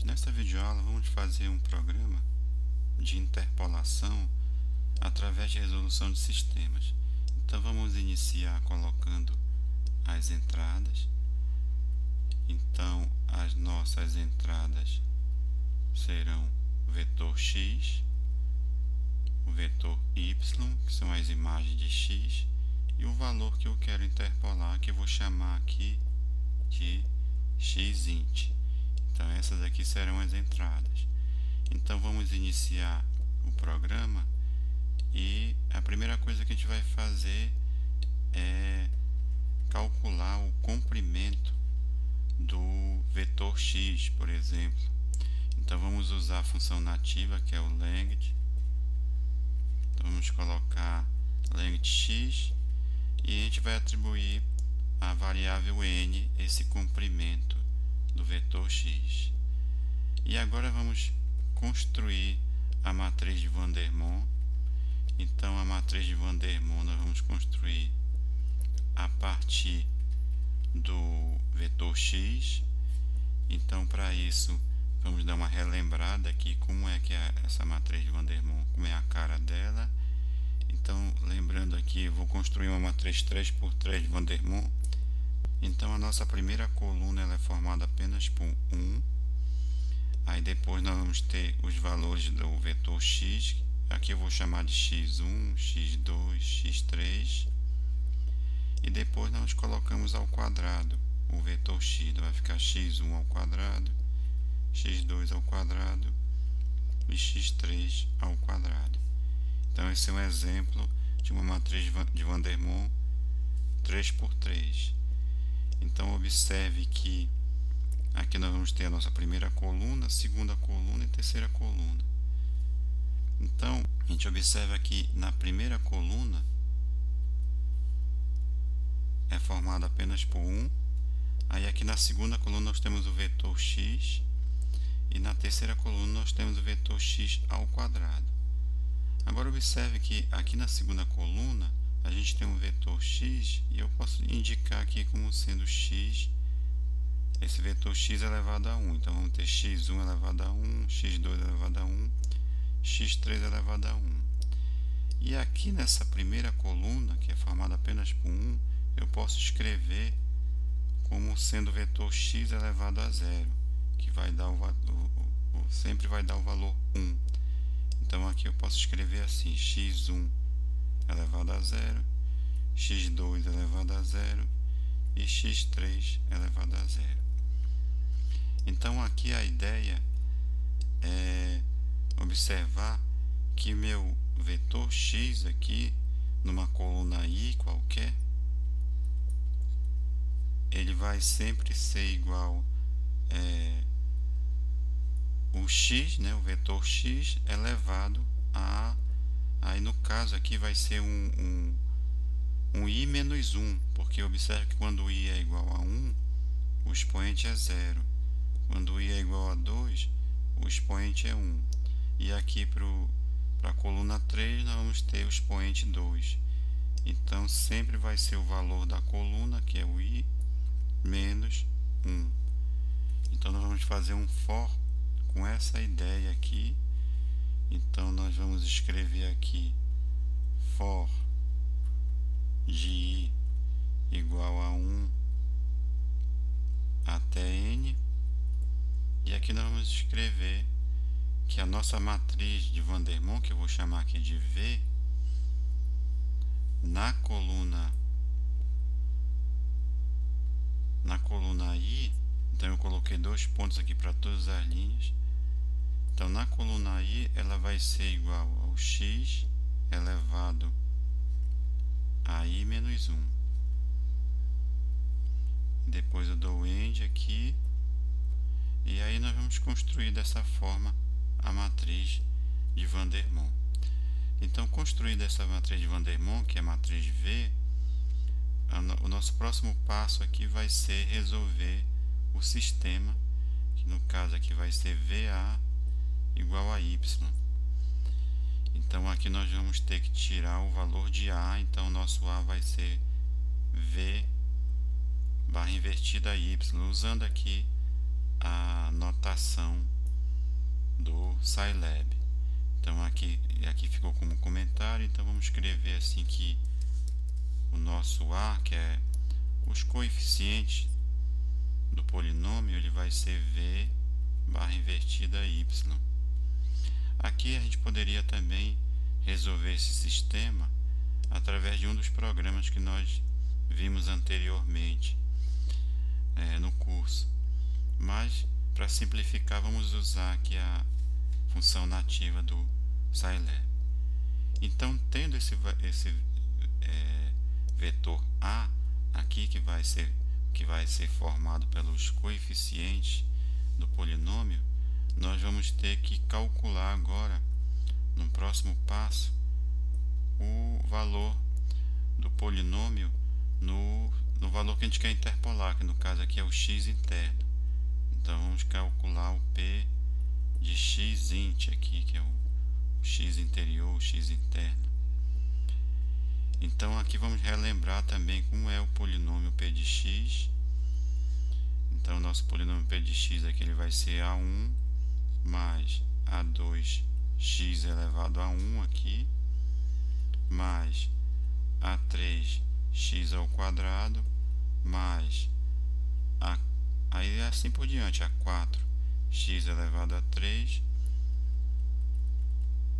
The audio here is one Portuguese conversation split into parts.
alunos, nesta videoaula vamos fazer um programa de interpolação através de resolução de sistemas. Então vamos iniciar colocando as entradas. Então as nossas entradas serão o vetor x, o vetor y, que são as imagens de x, e o valor que eu quero interpolar, que eu vou chamar aqui de xint. Então essas aqui serão as entradas. Então vamos iniciar o programa e a primeira coisa que a gente vai fazer é calcular o comprimento do vetor x, por exemplo. Então vamos usar a função nativa, que é o length. Então vamos colocar length x e a gente vai atribuir à variável n esse comprimento do vetor x. E agora vamos construir a matriz de Van der Moon. Então a matriz de Van der Moon nós vamos construir a partir do vetor x. Então para isso vamos dar uma relembrada aqui como é que é essa matriz de Van der Moon, como é a cara dela. Então lembrando aqui, eu vou construir uma matriz 3x3 de Van der Moon. Então a nossa primeira coluna ela é formada apenas por 1. Aí depois nós vamos ter os valores do vetor x. Aqui eu vou chamar de x1, x2, x3. E depois nós colocamos ao quadrado o vetor x. Então vai ficar x1 ao quadrado, x2 ao quadrado e x3 ao quadrado. Então esse é um exemplo de uma matriz de Van der Moon 3x3. Então observe que aqui nós vamos ter a nossa primeira coluna, segunda coluna e terceira coluna. Então a gente observa que na primeira coluna é formada apenas por 1. Aí aqui na segunda coluna nós temos o vetor x e na terceira coluna nós temos o vetor x ao quadrado. Agora observe que aqui na segunda coluna a gente tem um vetor x e eu posso indicar aqui como sendo x, esse vetor x elevado a 1. Então vamos ter x1 elevado a 1, x2 elevado a 1, x3 elevado a 1. E aqui nessa primeira coluna, que é formada apenas por 1, eu posso escrever como sendo vetor x elevado a 0, que vai dar sempre vai dar o valor 1. Então aqui eu posso escrever assim, x1 elevado a 0, x2 elevado a 0 e x3 elevado a 0. Então aqui a ideia é observar que meu vetor x aqui, numa coluna i qualquer, ele vai sempre ser igual o x, né, o vetor x elevado a, aí no caso aqui vai ser um i menos 1, porque observe que quando o i é igual a 1, o expoente é 0. Quando o i é igual a 2, o expoente é 1. E aqui para a coluna 3 nós vamos ter o expoente 2. Então sempre vai ser o valor da coluna, que é o i, menos 1. Então nós vamos fazer um for com essa ideia aqui. Então nós vamos escrever aqui for de i igual a 1 até n. E aqui nós vamos escrever que a nossa matriz de Van der Moon, que eu vou chamar aqui de V, na coluna I, então eu coloquei 2 pontos aqui para todas as linhas. Então na coluna I ela vai ser igual ao x elevado a i menos 1. Depois eu dou o end aqui. E aí nós vamos construir dessa forma a matriz de Van der Moon. Então, construída essa matriz de Van der Moon, que é a matriz V, o nosso próximo passo aqui vai ser resolver o sistema, que no caso aqui vai ser VA igual a Y. Então aqui nós vamos ter que tirar o valor de A, então o nosso A vai ser V barra invertida Y, usando aqui a nota notação do Scilab. Então aqui ficou como comentário, então vamos escrever assim que o nosso A, que é os coeficientes do polinômio, ele vai ser v barra invertida y. Aqui a gente poderia também resolver esse sistema através de um dos programas que nós vimos anteriormente no curso, mas para simplificar vamos usar aqui a função nativa do Scilab. Então, tendo esse vetor A aqui que vai ser formado pelos coeficientes do polinômio, nós vamos ter que calcular agora, no próximo passo, o valor do polinômio no valor que a gente quer interpolar, que no caso aqui é o x interno. Então vamos calcular o p de x int aqui, que é o x interior, o x interno. Então aqui vamos relembrar também como é o polinômio p de x. Então o nosso polinômio p de x aqui ele vai ser a1 mais a2x elevado a 1 aqui, mais a3x ao quadrado, mais aí assim por diante, a4x elevado a 3,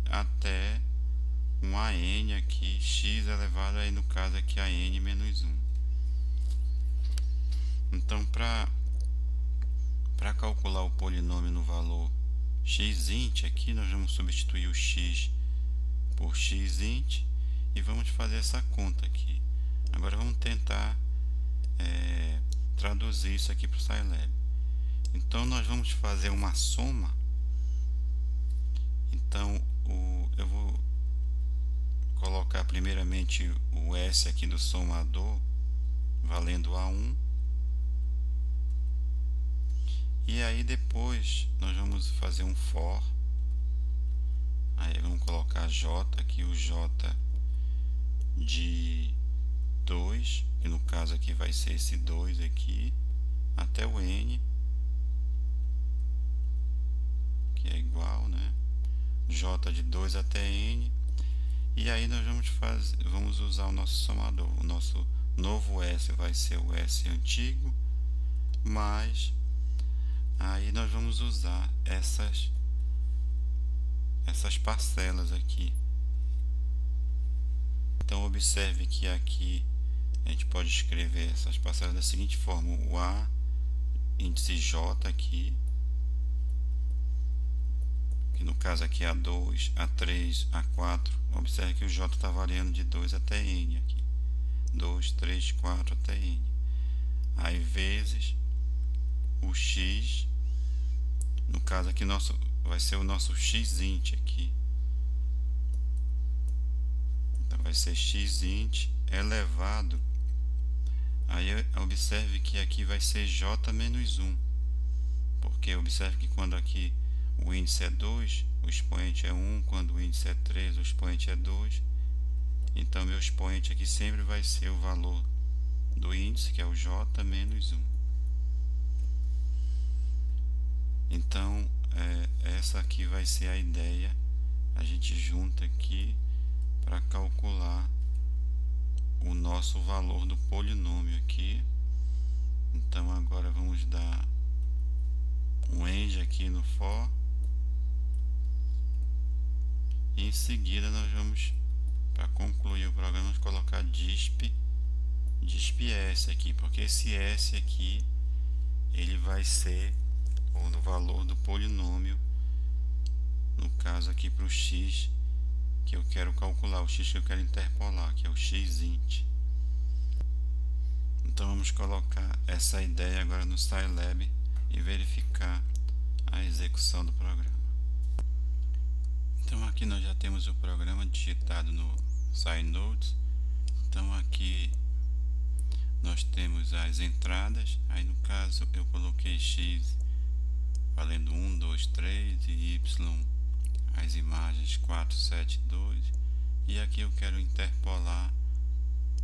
até um an aqui, x elevado aí no caso aqui a n menos 1. Então para calcular o polinômio no valor x int aqui, nós vamos substituir o x por x int e vamos fazer essa conta aqui. Agora vamos tentar traduzir isso aqui para o Scilab. Então nós vamos fazer uma soma. Então eu vou colocar primeiramente o s aqui do somador valendo a1, e aí depois nós vamos fazer um for. Aí vamos colocar j aqui, o j de 2, que no caso aqui vai ser esse 2 aqui, até o n, que é igual, né? J de 2 até n. E aí nós vamos usar o nosso somador. O nosso novo s vai ser o s antigo, mas aí nós vamos usar essas parcelas aqui. Então observe que aqui a gente pode escrever essas parcelas da seguinte forma: o a índice j aqui, que no caso aqui é a2, a3, a4. Observe que o j está variando de 2 até n aqui, 2, 3, 4 até n. Aí vezes o x, no caso aqui vai ser o nosso x int aqui. Então vai ser x int elevado. Aí observe que aqui vai ser j menos 1, porque observe que quando aqui o índice é 2, o expoente é 1, quando o índice é 3, o expoente é 2. Então meu expoente aqui sempre vai ser o valor do índice, que é o j menos 1. Então essa aqui vai ser a ideia. A gente junta aqui para calcular o nosso valor do polinômio aqui. Então agora vamos dar um end aqui no for, e em seguida nós vamos, para concluir o programa, colocar disp s aqui, porque esse s aqui ele vai ser o valor do polinômio, no caso aqui para o x que eu quero calcular, o x que eu quero interpolar, que é o x int. Então vamos colocar essa ideia agora no Scilab e verificar a execução do programa. Então aqui nós já temos o programa digitado no SciNotes. Então aqui nós temos as entradas. Aí no caso eu coloquei x valendo 1, 2, 3 e y as imagens 4, 7, 2. E aqui eu quero interpolar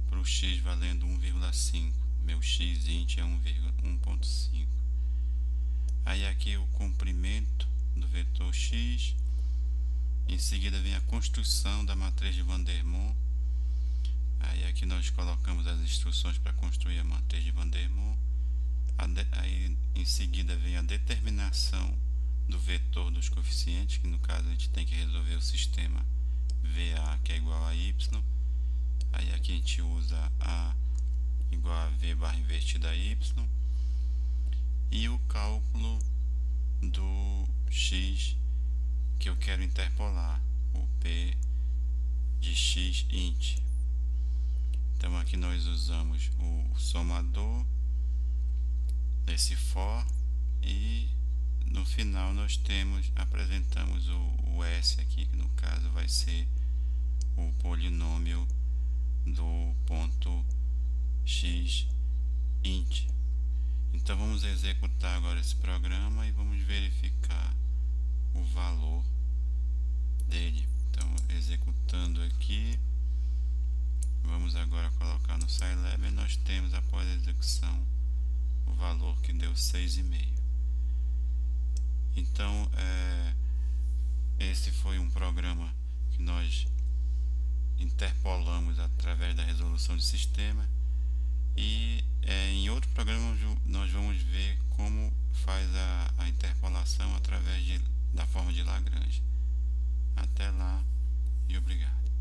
para o x valendo 1,5. Meu x int é 1,5. Aí aqui o comprimento do vetor x. Em seguida vem a construção da matriz de Van der Moon. Aí aqui nós colocamos as instruções para construir a matriz de Van der Moon. Aí em seguida vem a determinação do vetor dos coeficientes, que no caso a gente tem que resolver o sistema VA, que é igual a y. Aí aqui a gente usa A igual a V barra invertida y. E o cálculo do x que eu quero interpolar, o P de x int. Então aqui nós usamos o somador, esse for, e no final nós apresentamos o S aqui, que no caso vai ser o polinômio do ponto x int. Então vamos executar agora esse programa e vamos verificar o valor dele. Então, executando aqui, vamos agora colocar no Scilab, e nós temos, após a execução, o valor que deu 6,5. Então, esse foi um programa que nós interpolamos através da resolução de sistema, e em outro programa nós vamos ver como faz a interpolação através da forma de Lagrange. Até lá e obrigado.